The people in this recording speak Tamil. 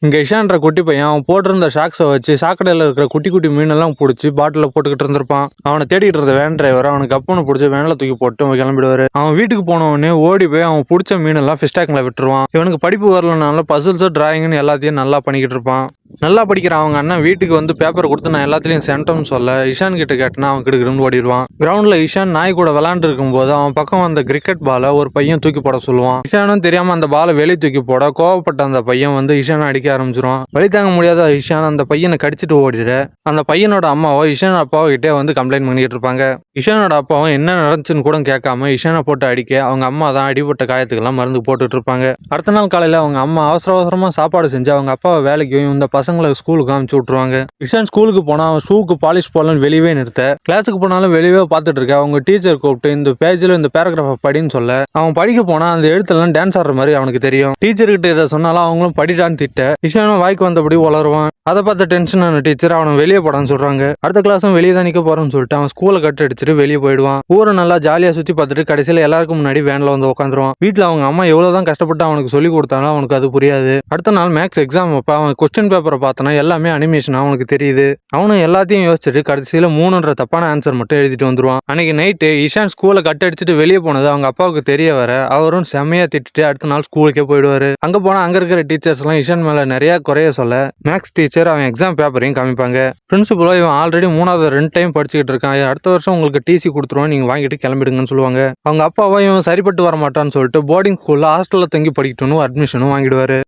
இங்க இஷான்ற குட்டி பையன் அவன் போட்டிருந்த ஷாக்ஸை வச்சு சாக்கடையில் இருக்கிற குட்டி குட்டி மீனெல்லாம் பிடிச்சி பாட்டில் போட்டுக்கிட்டு இருந்திருப்பான். அவனை தேடிட்டு இருந்த வேன் டிரைவர் அவனுக்கு கப்பனை பிடிச்சி வேனில் தூக்கி போட்டு அவன் கிளம்பிடுவாரு. அவன் வீட்டுக்கு போனவொடனே ஓடி போய் அவன் பிடிச்ச மீனெல்லாம் ஃபிஷ் டேங்க்ல விட்டுருவான். இவனுக்கு படிப்பு வரலனால பசில்ஸ் டிராயிங்னு எல்லாத்தையும் நல்லா பண்ணிக்கிட்டு இருப்பான். நல்லா படிக்கிற அவங்க அண்ணன் வீட்டுக்கு வந்து பேப்பர் கொடுத்து நான் எல்லாத்துலயும் சென்டம்னு சொல்ல இஷான் கிட்ட கேட்டனா அவன் கிடுக்கிட்டு ஓடிடுவான். கிரவுண்ட்ல இஷான் நாய் கூட விளாண்டு இருக்கும் போது அவன் பக்கம் வந்த கிரிக்கெட் பாலை ஒரு பையன் தூக்கி போட சொல்லுவான். இஷானும் தெரியாம அந்த பாலை வெளியே தூக்கி போட கோவப்பட்ட அந்த பையன் வந்து இஷானை அடிக்க ஆரம்பிச்சிருவான். வழி தாங்க முடியாத இஷான் அந்த பையனை கடிச்சிட்டு ஓடிடு. அந்த பையனோட அம்மாவோ இஷான் அப்பாவோ கிட்டே வந்து கம்ப்ளைண்ட் பண்ணிட்டு இருப்பாங்க. இஷானோட அப்பாவும் என்ன நடந்துச்சுன்னு கூட கேட்காம இஷானை போட்டு அடிக்க அவங்க அம்மா தான் அடிபட்ட காயத்துக்கெல்லாம் மருந்து போட்டுட்டு இருப்பாங்க. அடுத்த நாள் காலையில அவங்க அம்மா அவசர அவசரமா சாப்பாடு செஞ்சு அவங்க அப்பாவை வேலைக்கும் இந்த பசங்களை ஸ்கூலுக்கு அனுப்பிச்சு விட்டுருவாங்க. இஷான் ஸ்கூலுக்கு போனா அவன் ஷூக்கு பாலிஷ் போடலாம் வெளியவே நிறுத்த கிளாஸுக்கு போனாலும் வெளியவே பார்த்துட்டு இருக்க அவங்க டீச்சர் கூப்பிட்டு இந்த பேஜ்ல இந்த பேராகிராஃப் படின்னு சொல்ல அவன் படிக்க போனா அந்த எழுத்தெல்லாம் டான்ஸ் ஆடுற மாதிரி அவனுக்கு தெரியும். டீச்சர் கிட்ட இதை சொன்னாலும் அவங்களும் படிடான்னு திட்ட இஷானும் வாய்க்கு வந்தபடி வளருவான். அதை பார்த்து டென்ஷனான டீச்சர் அவனை வெளியே போடான்னு சொல்றாங்க. அடுத்த கிளாஸும் வெளியே தான் நிக்க போறேன்னு சொல்லிட்டு அவன் ஸ்கூலை கட் அடிச்சுட்டு வெளியே போயிடுவான். ஊரை நல்லா ஜாலியா சுத்தி பார்த்துட்டு கடைசியில எல்லாருக்கும் முன்னாடி வேன்ல வந்து உட்காந்துருவான். வீட்டுல அவங்க அம்மா எவ்வளவுதான் கஷ்டப்பட்டு அவனுக்கு சொல்லி கொடுத்தாலும் அவனுக்கு அது புரியாது. அடுத்த நாள் மேக்ஸ் எக்ஸாம் அப்ப அவன் கொஸ்டின் பேப்பரை பார்த்தனா எல்லாமே அனிமேஷன் அவனுக்கு தெரியுது. அவனும் எல்லாத்தையும் யோசிச்சுட்டு கடைசியில 3ன்ற தப்பான ஆன்சர் மட்டும் எழுதிட்டு வந்துருவான். அன்னைக்கு நைட்டு இஷான் ஸ்கூலை கட் அடிச்சுட்டு வெளியே போனது அவங்க அப்பாவுக்கு தெரிய வர அவரும் செம்மையா திட்டிட்டு அடுத்த நாள் ஸ்கூலுக்கே போயிடுவாரு. அங்க போனா அங்க இருக்கிற டீச்சர்ஸ் எல்லாம் இஷான் மேல நிறைய குறைய சொல்ல மேக்ஸ் டீச்சர் அவன் எக்ஸாம் பேப்பரையும் காமிப்பாங்க. பிரின்சிபலோ இவன் ஆல்ரெடி 3வது 2 டைம் படிச்சுக்கிட்டு இருக்கான், அடுத்த வருஷம் உங்களுக்கு டிசி கொடுத்துருவோம், நீங்க வாங்கிட்டு கிளம்பிடுங்கன்னு சொல்லுவாங்க. அவங்க அப்பாவோ இவன் சரிப்பட்டு வர மாட்டான்னு சொல்லிட்டு போர்டிங் ஸ்கூல்ல ஹாஸ்டல்ல தங்கி படிக்கட்டும்னு அட்மிஷனும் வாங்கிடுவாரு.